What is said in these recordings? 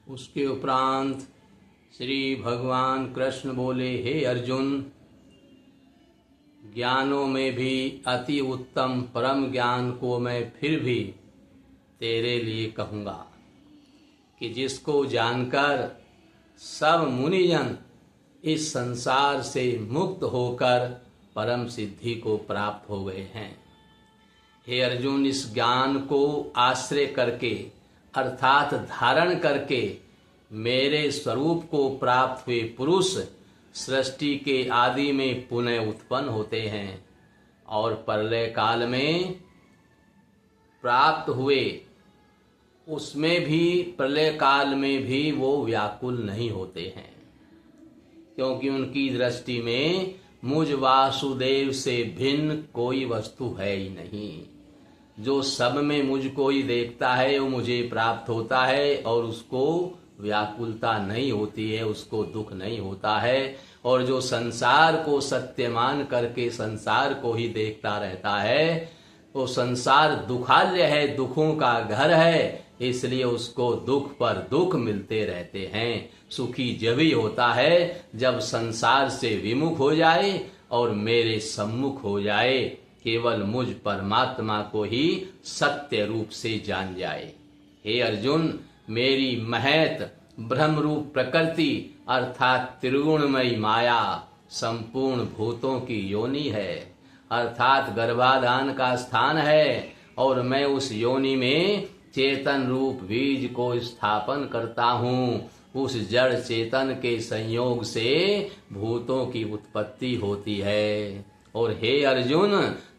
उसके उपरांत श्री भगवान कृष्ण बोले, हे अर्जुन, ज्ञानों में भी अति उत्तम परम ज्ञान को मैं फिर भी तेरे लिए कहूँगा कि जिसको जानकर सब मुनिजन इस संसार से मुक्त होकर परम सिद्धि को प्राप्त हो गए हैं। हे अर्जुन, इस ज्ञान को आश्रय करके अर्थात धारण करके मेरे स्वरूप को प्राप्त हुए पुरुष सृष्टि के आदि में पुनः उत्पन्न होते हैं और प्रलय काल में प्राप्त हुए उसमें भी प्रलय काल में भी वो व्याकुल नहीं होते हैं, क्योंकि उनकी दृष्टि में मुझ वासुदेव से भिन्न कोई वस्तु है ही नहीं। जो सब में मुझको ही देखता है वो मुझे प्राप्त होता है और उसको व्याकुलता नहीं होती है, उसको दुख नहीं होता है। और जो संसार को सत्य मान करके संसार को ही देखता रहता है वो संसार दुखालय है, दुखों का घर है, इसलिए उसको दुख पर दुख मिलते रहते हैं। सुखी जब ही होता है जब संसार से विमुख हो जाए और मेरे सम्मुख हो जाए, केवल मुझ परमात्मा को ही सत्य रूप से जान जाए। हे अर्जुन, मेरी महत ब्रह्म रूप प्रकृति अर्थात त्रिगुणमयी माया संपूर्ण भूतों की योनि है, अर्थात गर्भाधान का स्थान है, और मैं उस योनि में चेतन रूप बीज को स्थापन करता हूँ। उस जड़ चेतन के संयोग से भूतों की उत्पत्ति होती है। और हे अर्जुन,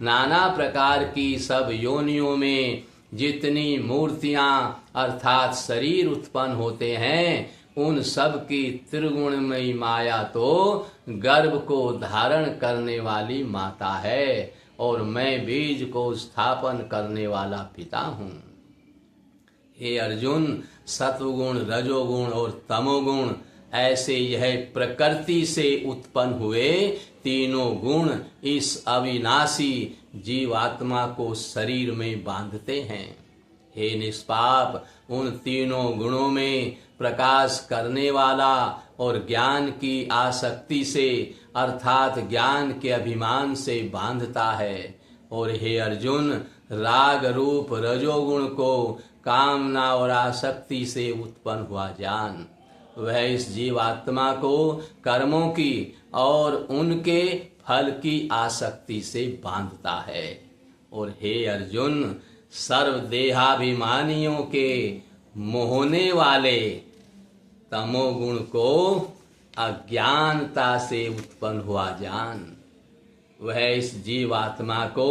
नाना प्रकार की सब योनियों में जितनी मूर्तियां अर्थात शरीर उत्पन्न होते हैं उन सब की त्रिगुणमयी माया तो गर्भ को धारण करने वाली माता है और मैं बीज को स्थापन करने वाला पिता हूँ। हे अर्जुन, सत्वगुण, रजोगुण और तमोगुण ऐसे यह प्रकृति से उत्पन्न हुए तीनों गुण इस अविनाशी जीवात्मा को शरीर में बांधते हैं। हे निष्पाप, उन तीनों गुणों में प्रकाश करने वाला और ज्ञान की आसक्ति से अर्थात ज्ञान के अभिमान से बांधता है। और हे अर्जुन, राग रूप रजोगुण को कामना और आसक्ति से उत्पन्न हुआ जान, वह इस जीवात्मा को कर्मों की और उनके फल की आसक्ति से बांधता है। और हे अर्जुन, सर्वदेहाभिमानियों के मोहने वाले तमोगुण को अज्ञानता से उत्पन्न हुआ जान, वह इस जीवात्मा को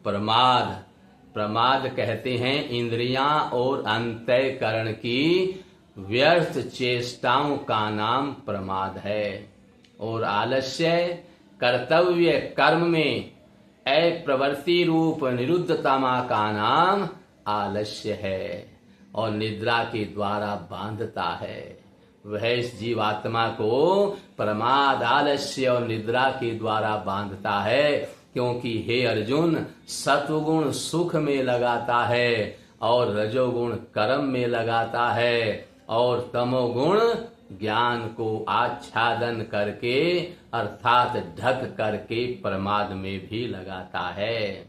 प्रमाद कहते हैं। इंद्रियां और अंतःकरण की व्यर्थ चेष्टाओं का नाम प्रमाद है। और आलस्य कर्तव्य कर्म में अप्रवृत्ति रूप निरुद्धतमा का नाम आलस्य है और निद्रा के द्वारा बांधता है। वह इस जीवात्मा को प्रमाद, आलस्य और निद्रा के द्वारा बांधता है, क्योंकि हे अर्जुन, सत्वगुण सुख में लगाता है और रजोगुण कर्म में लगाता है और तमोगुण ज्ञान को आच्छादन करके अर्थात ढक करके प्रमाद में भी लगाता है।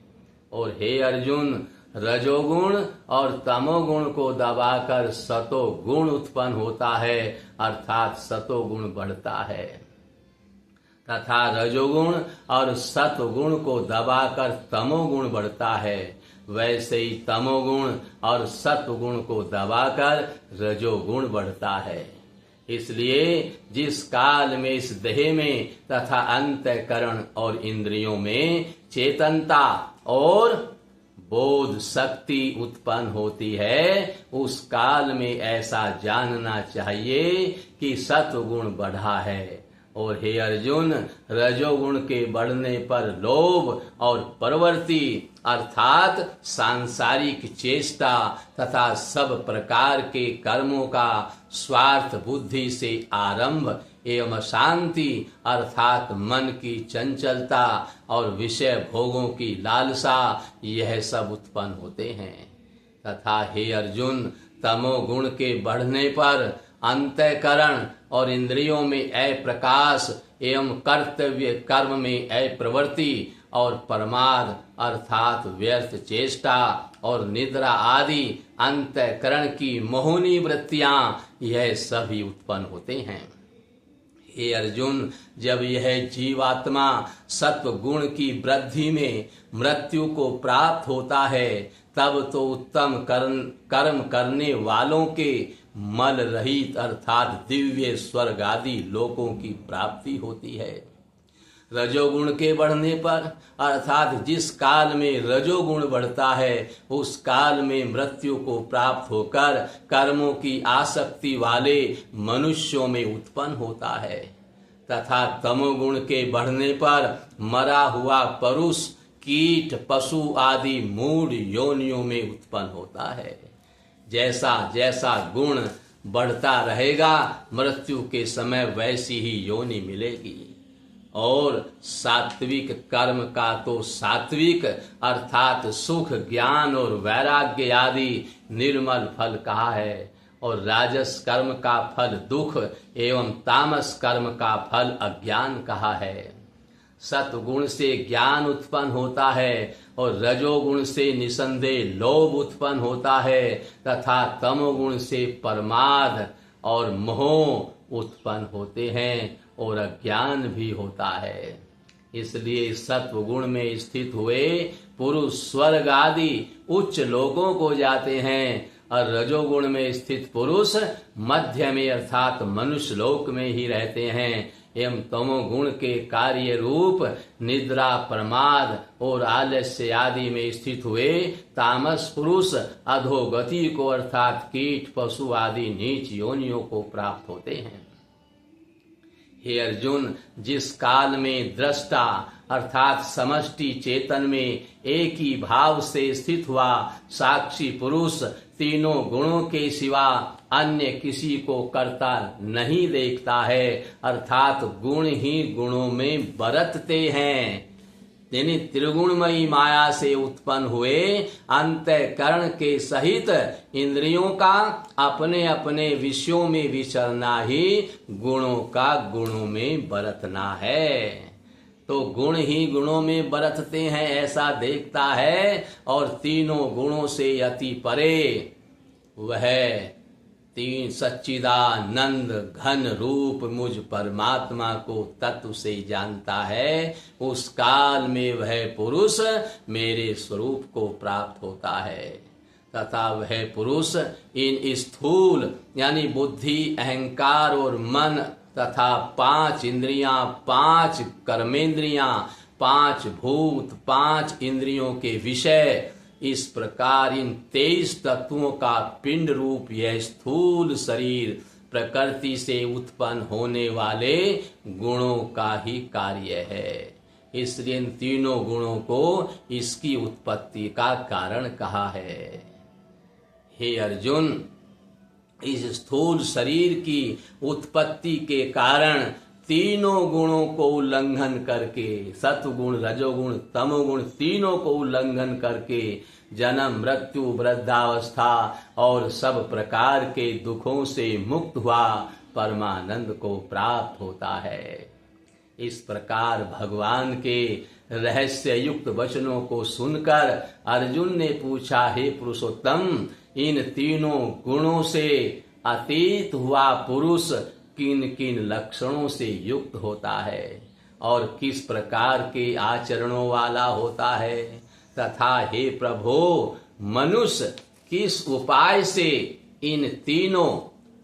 और हे अर्जुन, रजोगुण और तमोगुण को दबाकर सतोगुण उत्पन्न होता है अर्थात सतोगुण बढ़ता है, तथा रजोगुण और सत्वगुण को दबाकर तमोगुण बढ़ता है। वैसे ही तमोगुण और सत्वगुण को दबाकर रजोगुण बढ़ता है। इसलिए जिस काल में इस देह में तथा अंतःकरण और इंद्रियों में चेतनता और बोध शक्ति उत्पन्न होती है, उस काल में ऐसा जानना चाहिए कि सत्वगुण बढ़ा है। और हे अर्जुन, रजोगुण के बढ़ने पर लोभ और प्रवृत्ति अर्थात सांसारिक चेष्टा तथा सब प्रकार के कर्मों का स्वार्थ बुद्धि से आरंभ एवं शांति अर्थात मन की चंचलता और विषय भोगों की लालसा, यह सब उत्पन्न होते हैं। तथा हे अर्जुन, तमोगुण के बढ़ने पर अंतःकरण और इंद्रियों में अप्रकाश एवं कर्तव्य कर्म में अप्रवृत्ति और प्रमाद अर्थात व्यर्थ चेष्टा और निद्रा आदि अंतःकरण की मोहिनी वृत्तियां यह सभी उत्पन्न होते हैं। हे अर्जुन, जब यह जीवात्मा सत्व गुण की वृद्धि में मृत्यु को प्राप्त होता है तब तो उत्तम कर्म करने वालों के मल रहित अर्थात दिव्य स्वर्ग आदि लोकों की प्राप्ति होती है। रजोगुण के बढ़ने पर अर्थात जिस काल में रजोगुण बढ़ता है उस काल में मृत्यु को प्राप्त होकर कर्मों की आसक्ति वाले मनुष्यों में उत्पन्न होता है, तथा तमोगुण के बढ़ने पर मरा हुआ परुष कीट पशु आदि मूढ़ योनियों में उत्पन्न होता है। जैसा जैसा गुण बढ़ता रहेगा मृत्यु के समय वैसी ही योनि मिलेगी। और सात्विक कर्म का तो सात्विक अर्थात सुख ज्ञान और वैराग्य आदि निर्मल फल कहा है, और राजस कर्म का फल दुख एवं तामस कर्म का फल अज्ञान कहा है। सत्गुण से ज्ञान उत्पन्न होता है और रजोगुण से निसंदेह लोभ उत्पन्न होता है तथा तमोगुण से प्रमाद और मोह उत्पन्न होते हैं और अज्ञान भी होता है। इसलिए सत्व गुण में स्थित हुए पुरुष स्वर्ग आदि उच्च लोकों को जाते हैं और रजोगुण में स्थित पुरुष मध्य में अर्थात मनुष्य लोक में ही रहते हैं। एवं तमोगुण के कार्य रूप निद्रा प्रमाद और आलस्य आदि में स्थित हुए तामस पुरुष अधोगति को अर्थात कीट पशु आदि नीच योनियों को प्राप्त होते हैं। हे अर्जुन, जिस काल में दृष्टा अर्थात समष्टि चेतन में एक ही भाव से स्थित हुआ साक्षी पुरुष तीनों गुणों के सिवा अन्य किसी को करता नहीं देखता है अर्थात गुण ही गुणों में बरतते हैं, यानी त्रिगुणमयी माया से उत्पन्न हुए अंतःकरण के सहित इंद्रियों का अपने अपने विषयों में विचरना ही गुणों का गुणों में बरतना है। तो गुण ही गुणों में बरतते हैं ऐसा देखता है और तीनों गुणों से अति परे वह तीन सच्चिदानंद घन रूप मुझ परमात्मा को तत्व से जानता है, उस काल में वह पुरुष मेरे स्वरूप को प्राप्त होता है तथा वह पुरुष इन स्थूल यानी बुद्धि अहंकार और मन तथा 5 इंद्रियां 5 कर्मेंद्रियां 5 भूत 5 इंद्रियों के विषय इस प्रकार इन 23 तत्वों का पिंड रूप यह स्थूल शरीर प्रकृति से उत्पन्न होने वाले गुणों का ही कार्य है। इसलिए इन तीनों गुणों को इसकी उत्पत्ति का कारण कहा है। हे अर्जुन, इस स्थूल शरीर की उत्पत्ति के कारण तीनों गुणों को उल्लंघन करके सत्वगुण रजोगुण तमोगुण तीनों को उल्लंघन करके जन्म मृत्यु वृद्धावस्था और सब प्रकार के दुखों से मुक्त हुआ परमानंद को प्राप्त होता है। इस प्रकार भगवान के रहस्य युक्त वचनों को सुनकर अर्जुन ने पूछा, हे पुरुषोत्तम, इन तीनों गुणों से अतीत हुआ पुरुष किन किन लक्षणों से युक्त होता है और किस प्रकार के आचरणों वाला होता है, तथा हे प्रभो मनुष्य किस उपाय से इन तीनों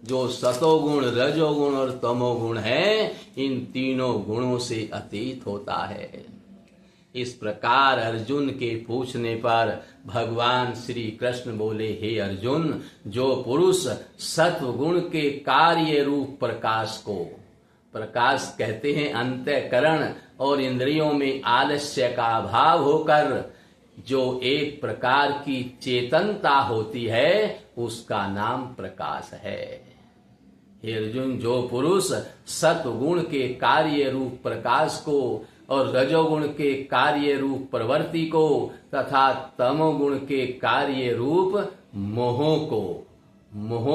जो सतोगुण रजोगुण और तमोगुण है इन तीनों गुणों से अतीत होता है। इस प्रकार अर्जुन के पूछने पर भगवान श्री कृष्ण बोले, हे अर्जुन, जो पुरुष सत्व गुण के कार्य रूप प्रकाश को प्रकाश कहते हैं अंतःकरण और इंद्रियों में आलस्य का अभाव होकर जो एक प्रकार की चेतनता होती है उसका नाम प्रकाश है। हे अर्जुन, जो पुरुष सत्वगुण के कार्य रूप प्रकाश को और रजोगुण के कार्य रूप प्रवृत्ति को तथा तमोगुण के कार्य रूप मोह को मोह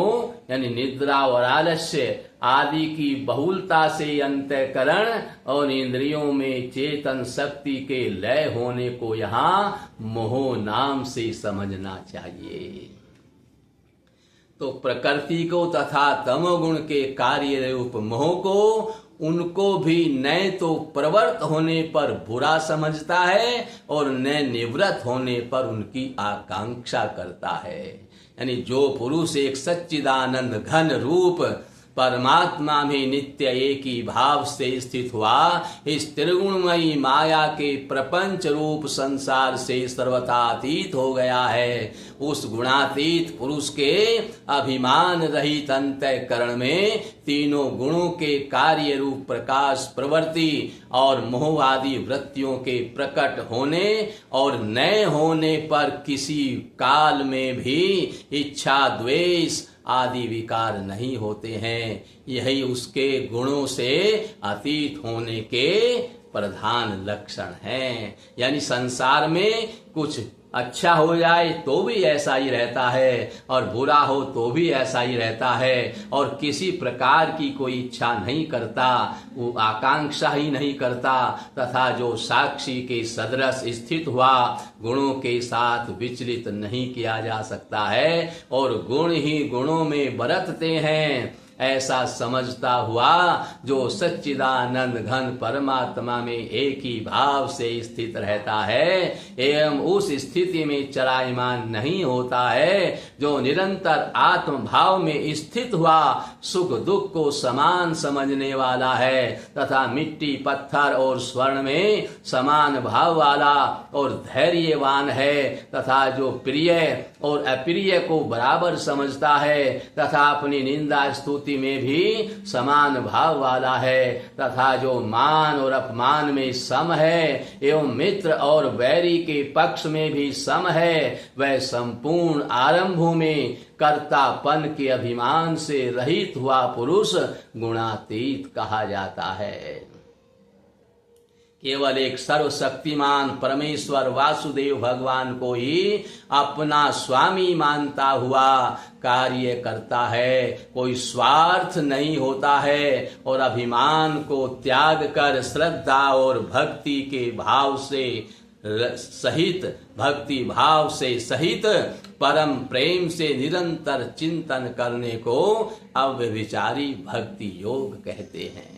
यानी निद्रा और आलस्य आदि की बहुलता से अंतःकरण और इंद्रियों में चेतन शक्ति के लय होने को यहाँ मोह नाम से समझना चाहिए। तो प्रकृति को तथा तमोगुण के कार्य रूप मोह को उनको भी न तो प्रवृत्त होने पर बुरा समझता है और न निवृत्त होने पर उनकी आकांक्षा करता है। यानी जो पुरुष एक सच्चिदानंद घन रूप परमात्मा में नित्य एक ही भाव से स्थित हुआ, इस त्रिगुणमयी माया के प्रपंच रूप संसार से सर्वथा अतीत हो गया है, उस गुणातीत पुरुष के अभिमान रहित अंतःकरण में तीनों गुणों के कार्य रूप प्रकाश प्रवृत्ति और मोह आदि वृत्तियों के प्रकट होने और न होने पर किसी काल में भी इच्छा द्वेष आदि विकार नहीं होते हैं। यही उसके गुणों से अतीत होने के प्रधान लक्षण हैं। यानी संसार में कुछ अच्छा हो जाए तो भी ऐसा ही रहता है और बुरा हो तो भी ऐसा ही रहता है और किसी प्रकार की कोई इच्छा नहीं करता, वो आकांक्षा ही नहीं करता तथा जो साक्षी के सदृश स्थित हुआ गुणों के साथ विचलित नहीं किया जा सकता है और गुण ही गुणों में बरतते हैं, ऐसा समझता हुआ जो सच्चिदानंद घन परमात्मा में एक ही भाव से स्थित रहता है एवं उस स्थिति में चलायमान नहीं होता है, जो निरंतर आत्म भाव में स्थित हुआ सुख दुख को समान समझने वाला है तथा मिट्टी पत्थर और स्वर्ण में समान भाव वाला और धैर्यवान है तथा जो प्रिय और अप्रिय को बराबर समझता है तथा अपनी निंदा स्तुति में भी समान भाव वाला है तथा जो मान और अपमान में सम है एवं मित्र और बैरी के पक्ष में भी सम है, वह संपूर्ण आरंभों में कर्तापन के अभिमान से रहित हुआ पुरुष गुणातीत कहा जाता है। केवल एक सर्वशक्तिमान परमेश्वर वासुदेव भगवान को ही अपना स्वामी मानता हुआ कार्य करता है, कोई स्वार्थ नहीं होता है और अभिमान को त्याग कर श्रद्धा और भक्ति के भाव से सहित भक्ति भाव से सहित परम प्रेम से निरंतर चिंतन करने को अव्यभिचारी भक्ति योग कहते हैं।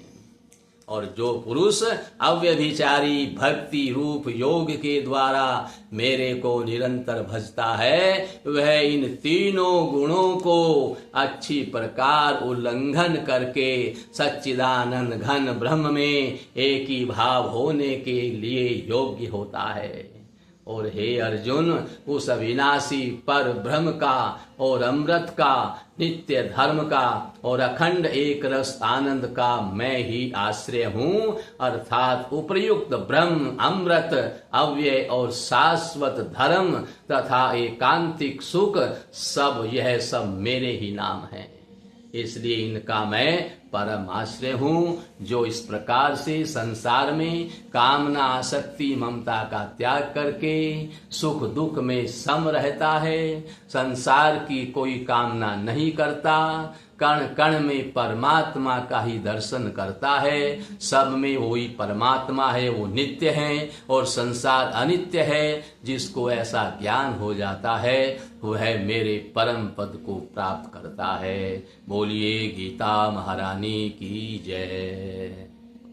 और जो पुरुष अव्यभिचारी भक्ति रूप योग के द्वारा मेरे को निरंतर भजता है, वह इन तीनों गुणों को अच्छी प्रकार उल्लंघन करके सच्चिदानंद घन ब्रह्म में एक ही भाव होने के लिए योग्य होता है। और हे अर्जुन, उस अविनाशी पर ब्रह्म का और अमृत का नित्य धर्म का और अखंड एक रस आनंद का मैं ही आश्रय हूँ, अर्थात उपर्युक्त ब्रह्म अमृत अव्यय और शाश्वत धर्म तथा एकांतिक सुख सब यह सब मेरे ही नाम है, इसलिए इनका मैं परम आश्रय हूँ। जो इस प्रकार से संसार में कामना आसक्ति ममता का त्याग करके सुख दुख में सम रहता है, संसार की कोई कामना नहीं करता, कण कण में परमात्मा का ही दर्शन करता है, सब में वही परमात्मा है, वो नित्य है और संसार अनित्य है, जिसको ऐसा ज्ञान हो जाता है वह मेरे परम पद को प्राप्त करता है। बोलिए गीता महारानी की जय।